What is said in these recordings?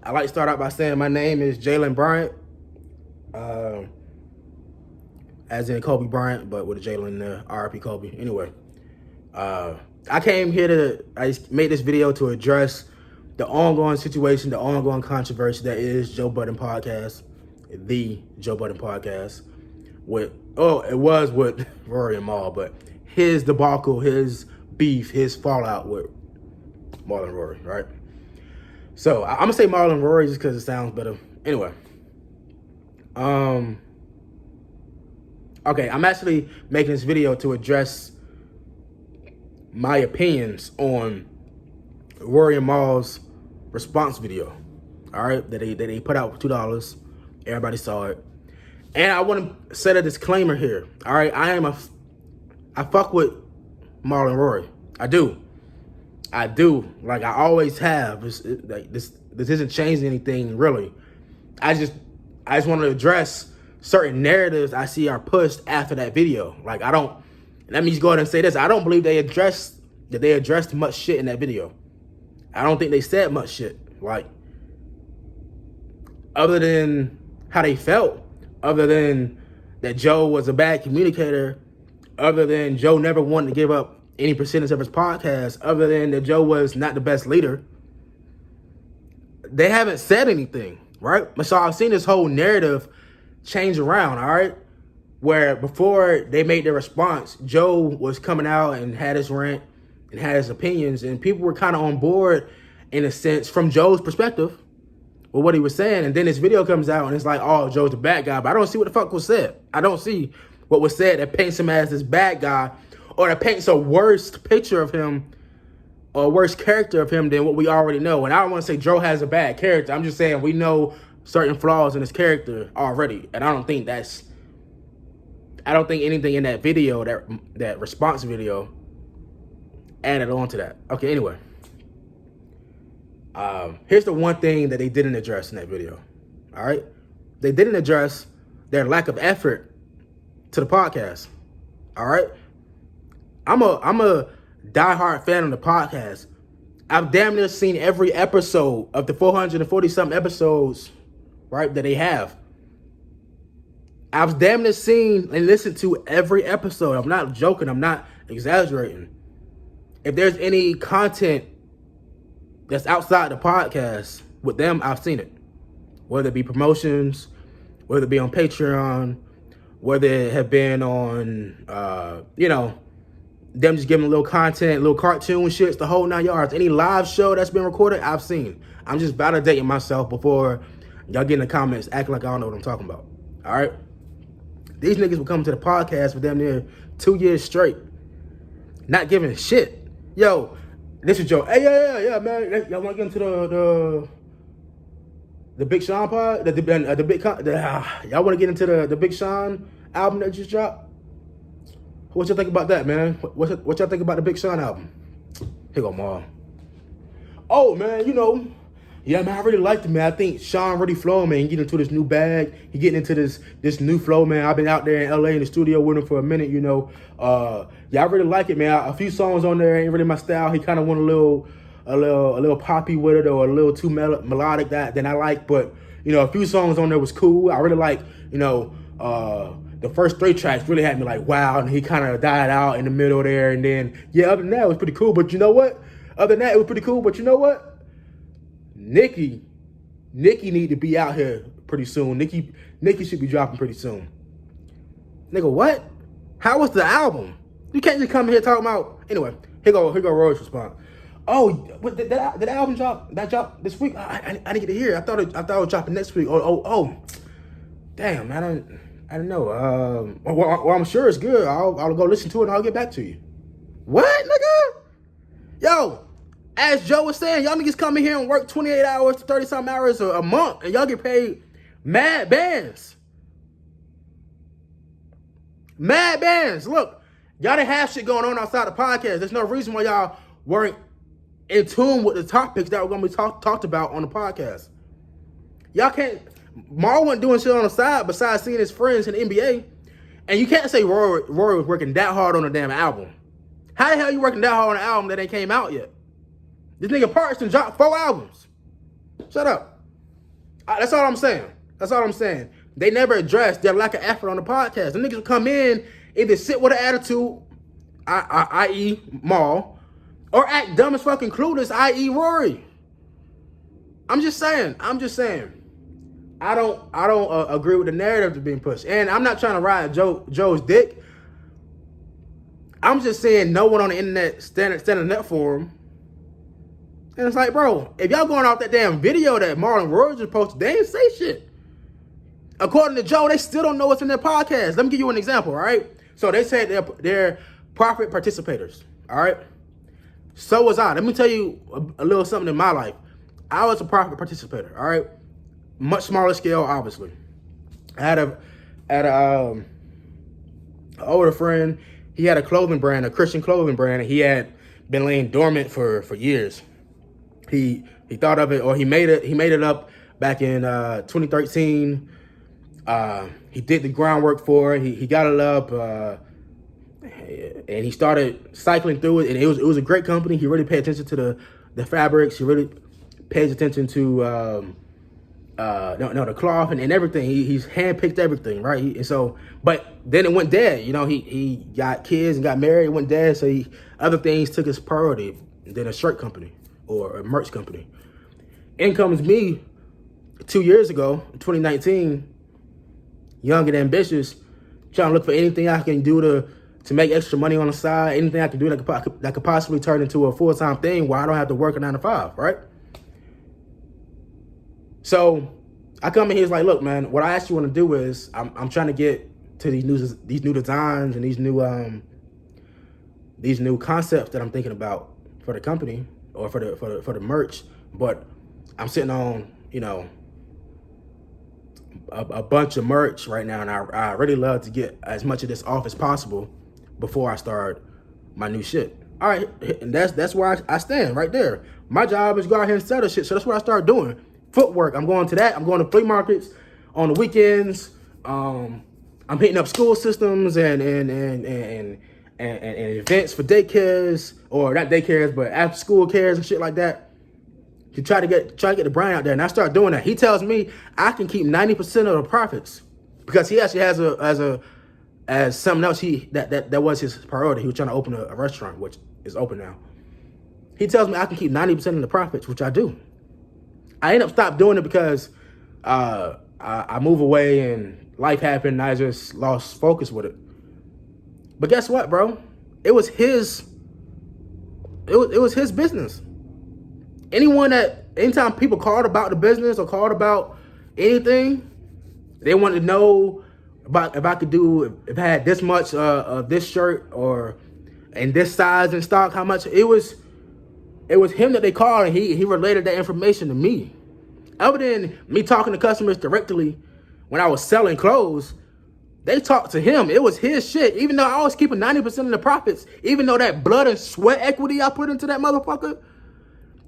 I like to start out by saying my name is Jalen Bryant, as in Kobe Bryant, but with a Jalen in there, RIP Kobe. Anyway, I came here I made this video to address the ongoing situation, the ongoing controversy that is Joe Budden podcast, the Joe Budden podcast, it was with Rory and Maul, but his debacle, his beef, his fallout with Maul and Rory, right? So I'm gonna say Maul and Rory just because it sounds better. Anyway, okay, I'm actually making this video to address my opinions on Rory and Maul's response video. All right, that they put out for $2. Everybody saw it, and I want to set a disclaimer here. All right, I fuck with Maul and Rory. I do, like I always have. This isn't changing anything really. I just want to address certain narratives I see are pushed after that video. Like let me just go ahead and say this. I don't believe they addressed much shit in that video. I don't think they said much shit. Like, other than how they felt, other than that Joe was a bad communicator, other than Joe never wanted to give up any percentage of his podcast, other than that Joe was not the best leader, they haven't said anything, right? So I've seen this whole narrative change around, all right? Where before they made their response, Joe was coming out and had his rant and had his opinions, and people were kind of on board in a sense from Joe's perspective with what he was saying. And then this video comes out and it's like, oh, Joe's the bad guy, but I don't see what the fuck was said. I don't see what was said that paints him as this bad guy, or that paints a worse picture of him or a worse character of him than what we already know. And I don't want to say Joe has a bad character. I'm just saying we know certain flaws in his character already. And I don't think anything in that video, that response video, added on to that. Okay, anyway. Here's the one thing that they didn't address in that video. All right? They didn't address their lack of effort to the podcast. All right? I'm a diehard fan of the podcast. I've damn near seen every episode of the 440-something episodes, right, that they have. I've damn near seen and listened to every episode. I'm not joking. I'm not exaggerating. If there's any content that's outside the podcast with them, I've seen it. Whether it be promotions, whether it be on Patreon, whether it have been on, them just giving a little content, little cartoon shits, the whole 9 yards. Any live show that's been recorded, I've seen. I'm just validating myself before y'all get in the comments acting like I don't know what I'm talking about. All right? These niggas will come to the podcast for damn near 2 years straight, not giving a shit. Yo, this is Joe. Hey, yeah, man. Y'all want to get into the Big Sean pod? Y'all want to get into the Big Sean album that just dropped? What y'all think about that, man? What y'all think about the Big Sean album? Here go, Maul. Oh, man, yeah, man, I really liked it, man. I think Sean really flowing, man. He getting into this new bag. He getting into this new flow, man. I've been out there in LA in the studio with him for a minute, Yeah, I really like it, man. A few songs on there ain't really my style. He kind of went a little poppy with it, or a little too melodic than I like. But a few songs on there was cool. I really like, the first 3 tracks really had me like, wow, and he kind of died out in the middle there. And then, yeah, other than that, it was pretty cool. But you know what? Nicki need to be out here pretty soon. Nicki should be dropping pretty soon. Nigga, what? How was the album? You can't just come here talking about... Anyway, here go Rory's response. Oh, but did the album drop? That dropped this week? I didn't get to hear it. I thought it was dropping next week. Oh. Damn, I don't know. Well, I'm sure it's good. I'll go listen to it and I'll get back to you. What, nigga? Yo, as Joe was saying, y'all niggas come in here and work 28 hours to 30-something hours a month, and y'all get paid mad bands. Mad bands. Look, y'all didn't have shit going on outside the podcast. There's no reason why y'all weren't in tune with the topics that were going to be talked about on the podcast. Y'all can't... Maul wasn't doing shit on the side besides seeing his friends in the NBA. And you can't say Rory was working that hard on a damn album. How the hell you working that hard on an album that ain't came out yet? This nigga Parks done dropped 4 albums. Shut up. That's all I'm saying. That's all I'm saying. They never addressed their lack of effort on the podcast. The niggas will come in, either sit with an attitude, i.e. Maul, or act dumb as fucking clueless, i.e. Rory. I'm just saying. I don't agree with the narrative that's being pushed. And I'm not trying to ride Joe's dick. I'm just saying no one on the internet standing up for him. And it's like, bro, if y'all going off that damn video that Marlon Rory just posted, they ain't say shit. According to Joe, they still don't know what's in their podcast. Let me give you an example, all right? So they said they're profit participators, all right? So was I. Let me tell you a little something in my life. I was a profit participator, all right? Much smaller scale, obviously. I had a older friend. He had a clothing brand, a Christian clothing brand, and he had been laying dormant for years. He thought of it, or he made it up back in 2013. He did the groundwork for it. He got it up, and he started cycling through it. And it was a great company. He really paid attention to the fabrics. He really pays attention to the cloth and everything. He's handpicked everything, right? But then it went dead. You know, he got kids and got married. It went dead. So other things took his priority than a shirt company or a merch company. In comes me 2 years ago, 2019, young and ambitious, trying to look for anything I can do to make extra money on the side, anything I can do that could possibly turn into a full-time thing where I don't have to work a 9 to 5, right? So I come in here, he's like, look, man, what I actually want to do is I'm trying to get to these new designs and these new concepts that I'm thinking about for the company or for the merch, but I'm sitting on, you know, a bunch of merch right now, and I really love to get as much of this off as possible before I start my new shit. All right, and that's where I stand right there. My job is to go out here and sell the shit, so that's what I start doing. Footwork. I'm going to that. I'm going to flea markets on the weekends. I'm hitting up school systems and events for daycares, or not daycares, but after school cares and shit like that, to try to get the brand out there. And I start doing that. He tells me I can keep 90% of the profits because he actually has as something else that was his priority. He was trying to open a restaurant, which is open now. He tells me I can keep 90% of the profits, which I do. I end up stopped doing it because I move away and life happened and I just lost focus with it. But guess what, bro? It was his business. Anytime people called about the business or called about anything, they wanted to know about if I had this much of this shirt or in this size in stock, how much. It was him that they called, and he related that information to me. Other than me talking to customers directly when I was selling clothes, they talked to him. It was his shit. Even though I was keeping 90% of the profits, even though that blood and sweat equity I put into that motherfucker,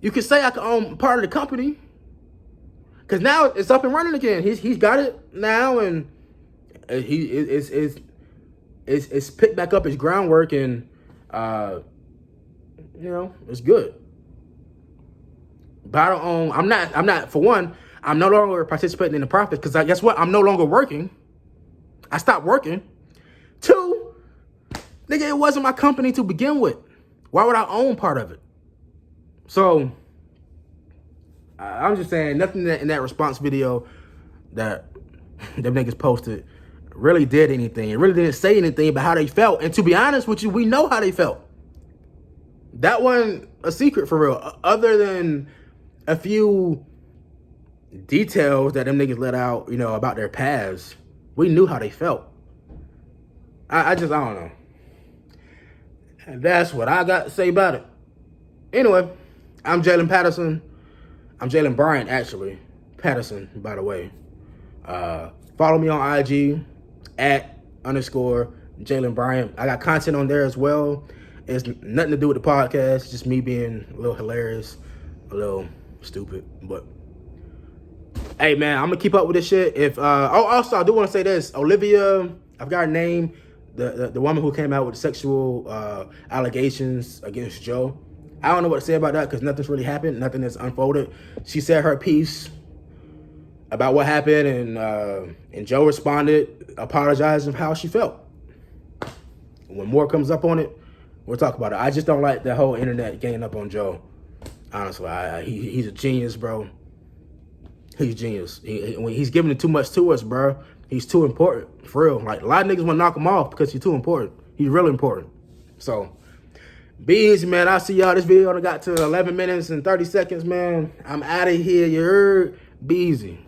you could say I could own part of the company. Because now it's up and running again. He's got it now, and it's picked back up his groundwork, and it's good. But I don't own. I'm not. For one, I'm no longer participating in the profits because guess what? I'm no longer working. I stopped working. Two, nigga, it wasn't my company to begin with. Why would I own part of it? So I'm just saying, nothing in that response video that them niggas posted really did anything. It really didn't say anything about how they felt. And to be honest with you, we know how they felt. That wasn't a secret for real. Other than a few details that them niggas let out, about their past, we knew how they felt. I don't know. And that's what I got to say about it. Anyway, I'm Jalen Patterson. I'm Jalen Bryant, actually. Patterson, by the way. Follow me on IG @_Jalen Bryant. I got content on there as well. It's nothing to do with the podcast. Just me being a little hilarious, a little stupid. But hey, man, I'm gonna keep up with this shit. Also, I do want to say this. Olivia, I've got her name. The woman who came out with sexual allegations against Joe. I don't know what to say about that because nothing's really happened. Nothing has unfolded. She said her piece. about what happened, and Joe responded, apologizing for how she felt. When more comes up on it, we'll talk about it. I just don't like the whole internet ganging up on Joe. Honestly, he's a genius, bro. He's a genius. When he's giving it too much to us, bro, he's too important, for real. Like, a lot of niggas want to knock him off because he's too important. He's really important. So, be easy, man. I'll see y'all. This video got to 11 minutes and 30 seconds, man. I'm out of here. You heard? Be easy.